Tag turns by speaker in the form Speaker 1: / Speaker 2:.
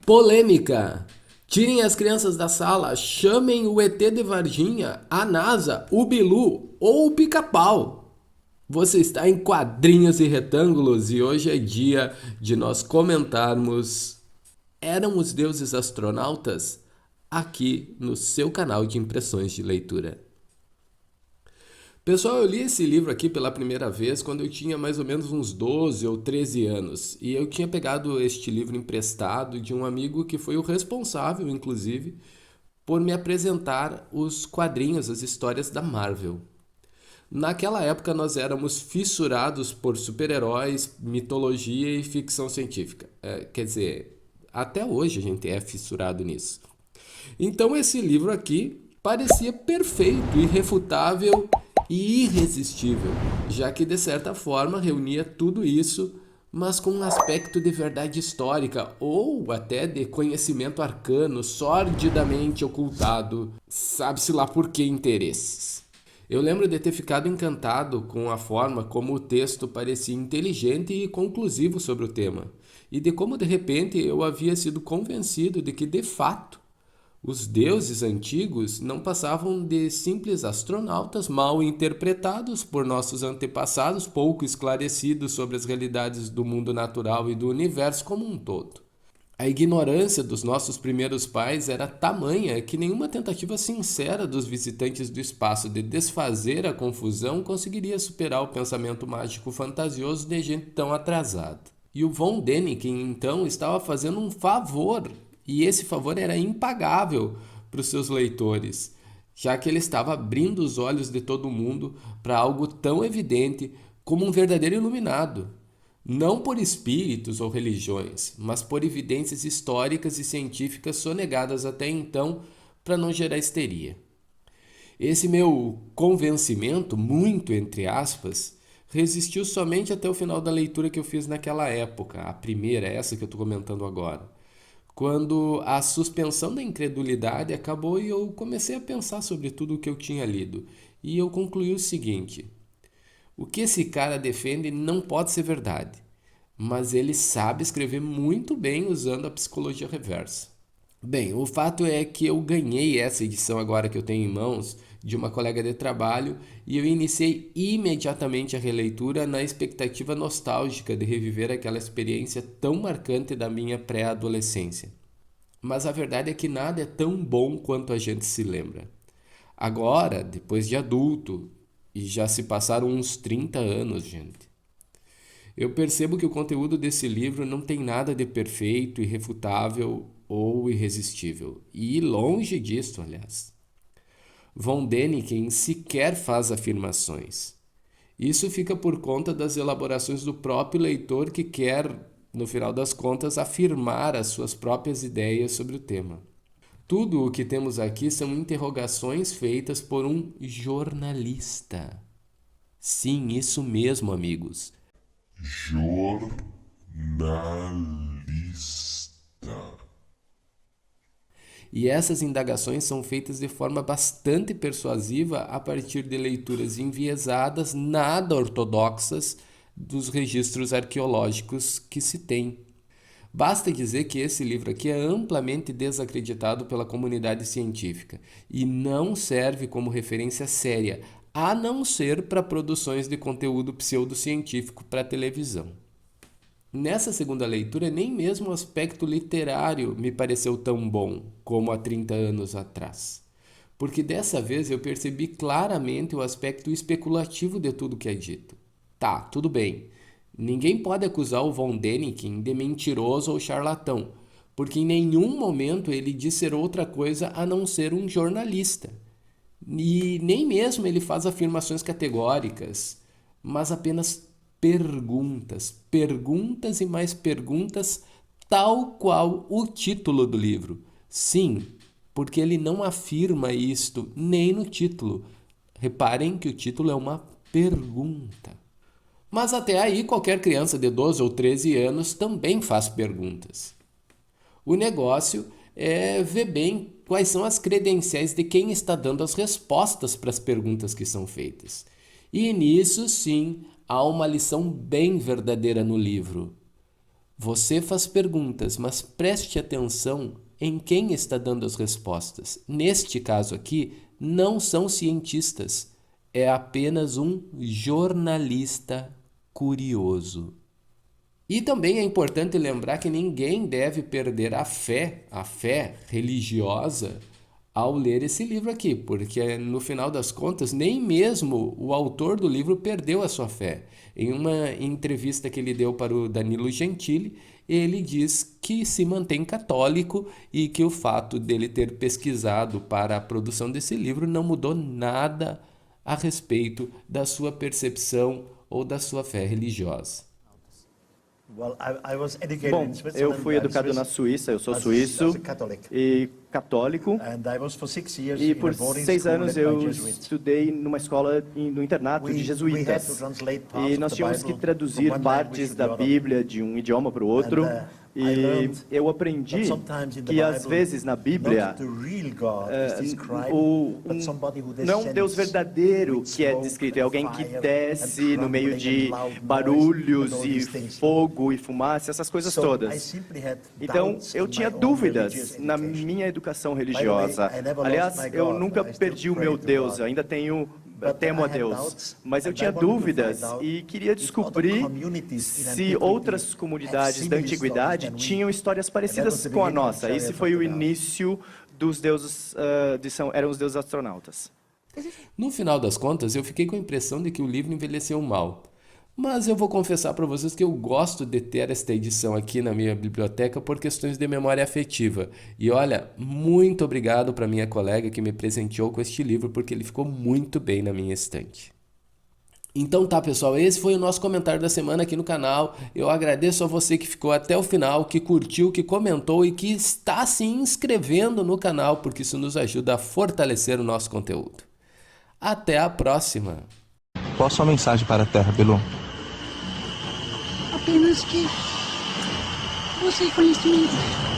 Speaker 1: Polêmica! Tirem as crianças da sala, chamem o ET de Varginha, a NASA, o Bilu ou o Pica-Pau. Você está em quadrinhos e retângulos e hoje é dia de nós comentarmos Eram os deuses astronautas? Aqui no seu canal de impressões de leitura. Pessoal, eu li esse livro aqui pela primeira vez quando eu tinha mais ou menos uns 12 ou 13 anos. E eu tinha pegado este livro emprestado de um amigo que foi o responsável, inclusive, por me apresentar os quadrinhos, as histórias da Marvel. Naquela época nós éramos fissurados por super-heróis, mitologia e ficção científica. Quer dizer, até hoje a gente é fissurado nisso. Então esse livro aqui parecia perfeito, irrefutável e irresistível, já que de certa forma reunia tudo isso, mas com um aspecto de verdade histórica ou até de conhecimento arcano, sordidamente ocultado, sabe-se lá por que interesses. Eu lembro de ter ficado encantado com a forma como o texto parecia inteligente e conclusivo sobre o tema, e de como de repente eu havia sido convencido de que de fato os deuses antigos não passavam de simples astronautas mal interpretados por nossos antepassados, pouco esclarecidos sobre as realidades do mundo natural e do universo como um todo. A ignorância dos nossos primeiros pais era tamanha que nenhuma tentativa sincera dos visitantes do espaço de desfazer a confusão conseguiria superar o pensamento mágico fantasioso de gente tão atrasada. E o Von Däniken, então, estava fazendo um favor, e esse favor era impagável para os seus leitores, já que ele estava abrindo os olhos de todo mundo para algo tão evidente como um verdadeiro iluminado. Não por espíritos ou religiões, mas por evidências históricas e científicas sonegadas até então para não gerar histeria. Esse meu convencimento, muito entre aspas, resistiu somente até o final da leitura que eu fiz naquela época, a primeira, essa que eu estou comentando agora, quando a suspensão da incredulidade acabou e eu comecei a pensar sobre tudo o que eu tinha lido. E eu concluí o seguinte: o que esse cara defende não pode ser verdade, mas ele sabe escrever muito bem usando a psicologia reversa. Bem, o fato é que eu ganhei essa edição agora que eu tenho em mãos de uma colega de trabalho e eu iniciei imediatamente a releitura na expectativa nostálgica de reviver aquela experiência tão marcante da minha pré-adolescência. Mas a verdade é que nada é tão bom quanto a gente se lembra. Agora, depois de adulto, e já se passaram uns 30 anos, gente, eu percebo que o conteúdo desse livro não tem nada de perfeito, irrefutável ou irresistível. E longe disso, aliás. Von Däniken sequer faz afirmações. Isso fica por conta das elaborações do próprio leitor que quer, no final das contas, afirmar as suas próprias ideias sobre o tema. Tudo o que temos aqui são interrogações feitas por um jornalista. Sim, isso mesmo, amigos.
Speaker 2: Jornalista.
Speaker 1: E essas indagações são feitas de forma bastante persuasiva a partir de leituras enviesadas, nada ortodoxas dos registros arqueológicos que se tem. Basta dizer que esse livro aqui é amplamente desacreditado pela comunidade científica e não serve como referência séria, a não ser para produções de conteúdo pseudocientífico para televisão. Nessa segunda leitura, nem mesmo o aspecto literário me pareceu tão bom como há 30 anos atrás. Porque dessa vez eu percebi claramente o aspecto especulativo de tudo que é dito. Tá, tudo bem. Ninguém pode acusar o Von Däniken de mentiroso ou charlatão, porque em nenhum momento ele diz ser outra coisa a não ser um jornalista. E nem mesmo ele faz afirmações categóricas, mas apenas perguntas, perguntas e mais perguntas, tal qual o título do livro. Sim, porque ele não afirma isto nem no título. Reparem que o título é uma pergunta. Mas até aí qualquer criança de 12 ou 13 anos também faz perguntas. O negócio é ver bem quais são as credenciais de quem está dando as respostas para as perguntas que são feitas. E nisso, sim, há uma lição bem verdadeira no livro. Você faz perguntas, mas preste atenção em quem está dando as respostas. Neste caso aqui, não são cientistas, é apenas um jornalista curioso. E também é importante lembrar que ninguém deve perder a fé religiosa, ao ler esse livro aqui, porque no final das contas, nem mesmo o autor do livro perdeu a sua fé. Em uma entrevista que ele deu para o Danilo Gentili, ele diz que se mantém católico e que o fato dele ter pesquisado para a produção desse livro não mudou nada a respeito da sua percepção ou da sua fé religiosa.
Speaker 2: Bom, eu fui educado na Suíça, eu sou suíço e católico, e por 6 anos eu estudei numa escola no internato de jesuítas, e nós tínhamos que traduzir partes da Bíblia de um idioma para o outro. E eu aprendi que às vezes na Bíblia não é um Deus verdadeiro que é descrito, é alguém que desce no meio de barulhos e fogo e fumaça, essas coisas todas. Então eu tinha dúvidas na minha educação religiosa. Aliás, eu nunca perdi o meu Deus, eu ainda temo a Deus, mas eu tinha dúvidas e queria descobrir se outras comunidades da antiguidade tinham histórias parecidas com a nossa. Esse foi o início dos deuses, eram os deuses astronautas.
Speaker 1: No final das contas, eu fiquei com a impressão de que o livro envelheceu mal. Mas eu vou confessar para vocês que eu gosto de ter esta edição aqui na minha biblioteca por questões de memória afetiva. E olha, muito obrigado para minha colega que me presenteou com este livro, porque ele ficou muito bem na minha estante. Então tá, pessoal, esse foi o nosso comentário da semana aqui no canal. Eu agradeço a você que ficou até o final, que curtiu, que comentou e que está se inscrevendo no canal, porque isso nos ajuda a fortalecer o nosso conteúdo. Até a próxima!
Speaker 3: Qual a sua mensagem para a Terra, Belu?
Speaker 4: Apenas que busque conhecimento.